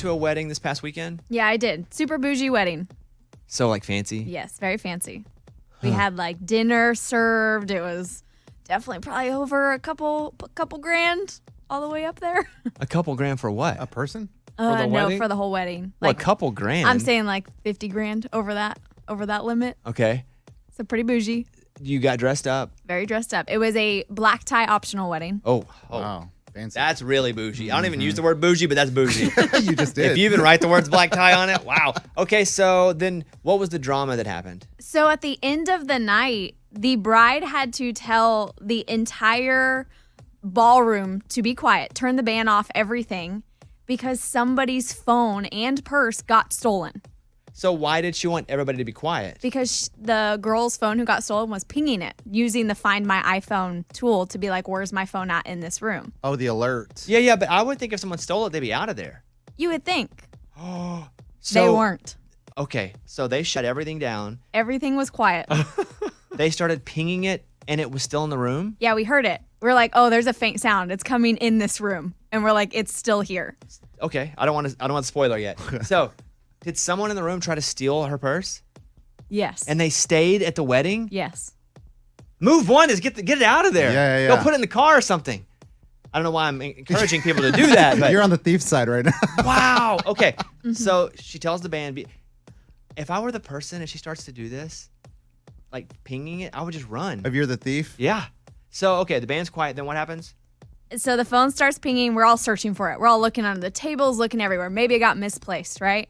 to a wedding this past weekend? Yeah, I did. Super bougie wedding. So, like, fancy? Yes, very fancy. We had, like, dinner served. It was definitely probably over a couple grand all the way up there. A couple grand for what? A person? No, wedding? for the whole wedding. Well, Like, a couple grand. I'm saying like 50 grand over that limit. Okay. So pretty bougie. You got dressed up. Very dressed up. It was a black tie optional wedding. Oh. Wow. Fancy. That's really bougie. I don't even use the word bougie, but that's bougie. You just did. If you even write the words black tie on it, wow. Okay, so then what was the drama that happened? So at the end of the night, the bride had to tell the entire ballroom to be quiet, turn the band off, everything, because somebody's phone and purse got stolen. So why did she want everybody to be quiet? Because the girl's phone who got stolen was pinging it, using the Find My iPhone tool to be like, where's my phone at in this room? Oh, the alert. Yeah, but I would think if someone stole it, they'd be out of there. You would think. So, They weren't. Okay, so they shut everything down. Everything was quiet. They started pinging it, and it was still in the room? Yeah, we heard it. We're like, oh, there's a faint sound. It's coming in this room. And we're like, it's still here. Okay, I don't want a spoiler yet. So, did someone in the room try to steal her purse? Yes. And they stayed at the wedding? Yes. Move one is get it out of there. Yeah. Go put it in the car or something. I don't know why I'm encouraging people to do that. But You're on the thief side right now. wow. Okay. So she tells the band, if I were the person and she starts to do this, like pinging it, I would just run. If you're the thief? Yeah. So, okay, the band's quiet. Then what happens? So the phone starts pinging. We're all searching for it. We're all looking under the tables, looking everywhere. Maybe it got misplaced, right?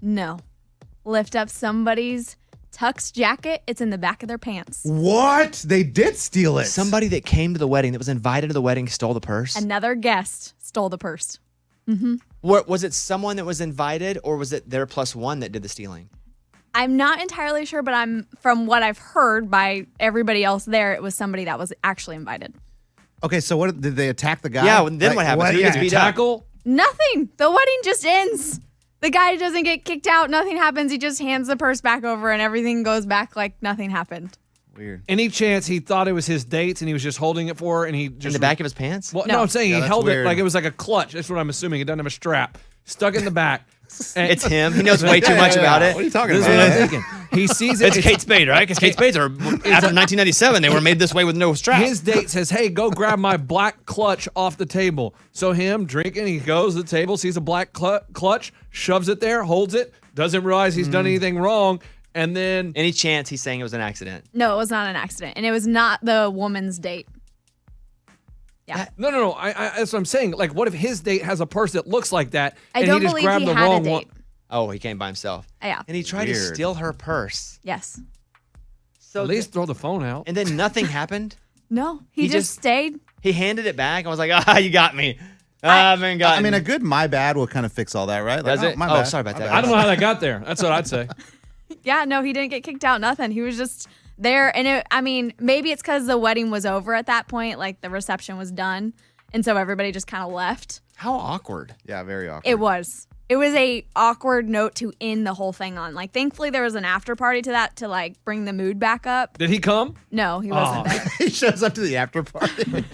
No. Lift up somebody's tux jacket. It's in the back of their pants. What? They did steal it. Somebody that came to the wedding, that was invited to the wedding, stole the purse? Another guest stole the purse. Was it someone that was invited, or was it their plus one that did the stealing? I'm not entirely sure, but from what I've heard by everybody else there, it was somebody that was actually invited. Okay, so what did they attack the guy? Yeah, then what happens? Who gets beat up? Tackle? Nothing. The wedding just ends. The guy doesn't get kicked out. Nothing happens. He just hands the purse back over and everything goes back like nothing happened. Weird. Any chance he thought it was his dates and he was just holding it for her and he just... In the back of his pants? Well, No. no, I'm saying Yeah, he that's held weird. it like it was like a clutch. That's what I'm assuming. It doesn't have a strap. Stuck it in the back. And It's him. He knows way too much about it. What are you talking this is about? what I'm thinking. He sees it. It's Kate Spade, right? Because Kate Spades are after 1997. They were made this way with no strap. His date says, hey, go grab my black clutch off the table. So him drinking, he goes to the table, sees a black clutch, shoves it there, holds it, doesn't realize he's done anything wrong, and then... Any chance he's saying it was an accident? No, it was not an accident. And it was not the woman's date. Yeah. No. I that's what I'm saying. Like, what if his date has a purse that looks like that, I and don't he just believe grabbed he the had a wrong date. one? Oh, he came by himself. Yeah. And he tried to Weird. steal her purse. Yes. So At least throw the phone out. and then nothing happened. No, he He just just- stayed. He handed it back. I was like, you got me. I haven't gotten. I mean, a good my bad will kind of fix all that, right? Like, Does it? my Oh, bad, sorry about my that. bad. I don't know how that got there. That's what I'd say. Yeah, no, he didn't get kicked out, nothing. He was just there. And maybe it's because the wedding was over at that point, like the reception was done. And so everybody just kind of left. How awkward. Yeah, very awkward. It was a awkward note to end the whole thing on. Like, thankfully there was an after party to that to like bring the mood back up. Did he come? No, he wasn't there. He shows up to the after party.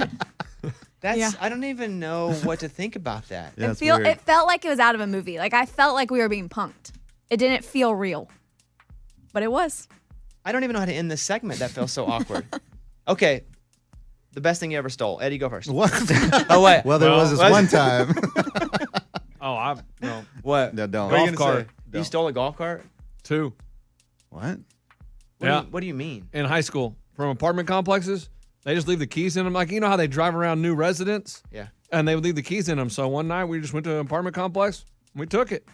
That's. Yeah. I don't even know what to think about that. Yeah, it's It weird. felt like it was out of a movie. Like, I felt like we were being punked. It didn't feel real. But it was. I don't even know how to end this segment. That feels so awkward. Okay. The best thing you ever stole. Eddie, go first. What? Oh, wait. Well, there was this what? one time. Oh, no. What? No, don't. What are you Golf gonna cart. say? You stole a golf cart? 2. What? Yeah. What do you mean? In high school from apartment complexes. They just leave the keys in them. Like, you know how they drive around new residents? Yeah. And they would leave the keys in them. So one night we just went to an apartment complex. And we took it.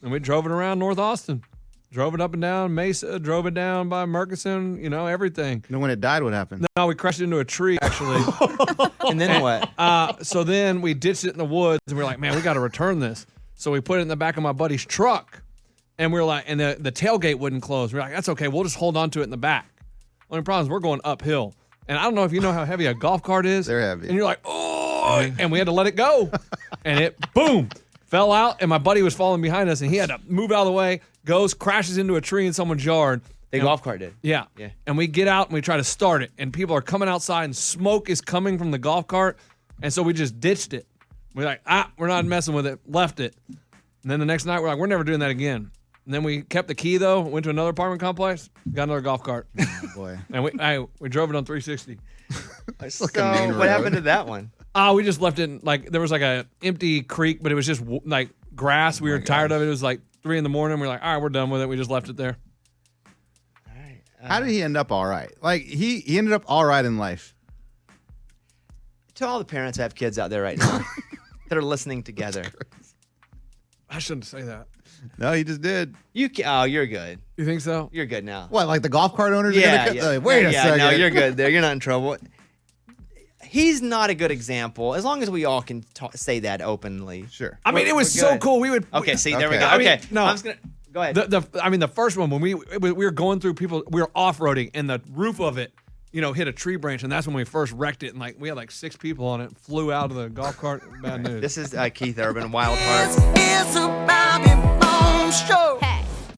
And we drove it around North Austin. Drove it up and down Mesa. Drove it down by Murchison. You know, everything. And then when it died, what happened? No, we crashed into a tree, actually. And then what? So then we ditched it in the woods. And we were like, man, we got to return this. So we put it in the back of my buddy's truck. And we were like, and the tailgate wouldn't close. We were like, that's okay. We'll just hold on to it in the back. Only problem is we're going uphill. And I don't know if you know how heavy a golf cart is. They're heavy. And you're like, oh, and we had to let it go. And it, boom, fell out. And my buddy was falling behind us. And he had to move out of the way, goes, crashes into a tree in someone's yard. The golf cart did. Yeah. Yeah. And we get out and we try to start it. And people are coming outside and smoke is coming from the golf cart. And so we just ditched it. We're like, we're not messing with it. Left it. And then the next night, we're like, we're never doing that again. And then we kept the key, though, went to another apartment complex, got another golf cart. Oh, boy. And we drove it on 360. So like a main what road. happened to that one? We just left it, like, there was like a empty creek, but it was just like grass. We were tired of it. It was like 3 a.m. We were like, all right, we're done with it. We just left it there. All right. How did he end up all right? Like, he ended up all right in life. To all the parents that have kids out there right now that are listening together, I shouldn't say that. No, he just did. you're good. You think so? You're good now. What, like the golf cart owners Yeah, are going to yeah. Wait a second. No, you're good there. You're not in trouble. He's not a good example. As long as we all can say that openly. Sure. I mean, it was we're so good. cool. We would. Okay, see, there we Okay. go. I mean, Okay, no. I'm just gonna go ahead. The first one when we were going through people, we were off-roading, and the roof of it, hit a tree branch, and that's when we first wrecked it. And like we had like 6 people on it, flew out of the golf cart. Bad news. This is Keith Urban, Wild Heart. It's a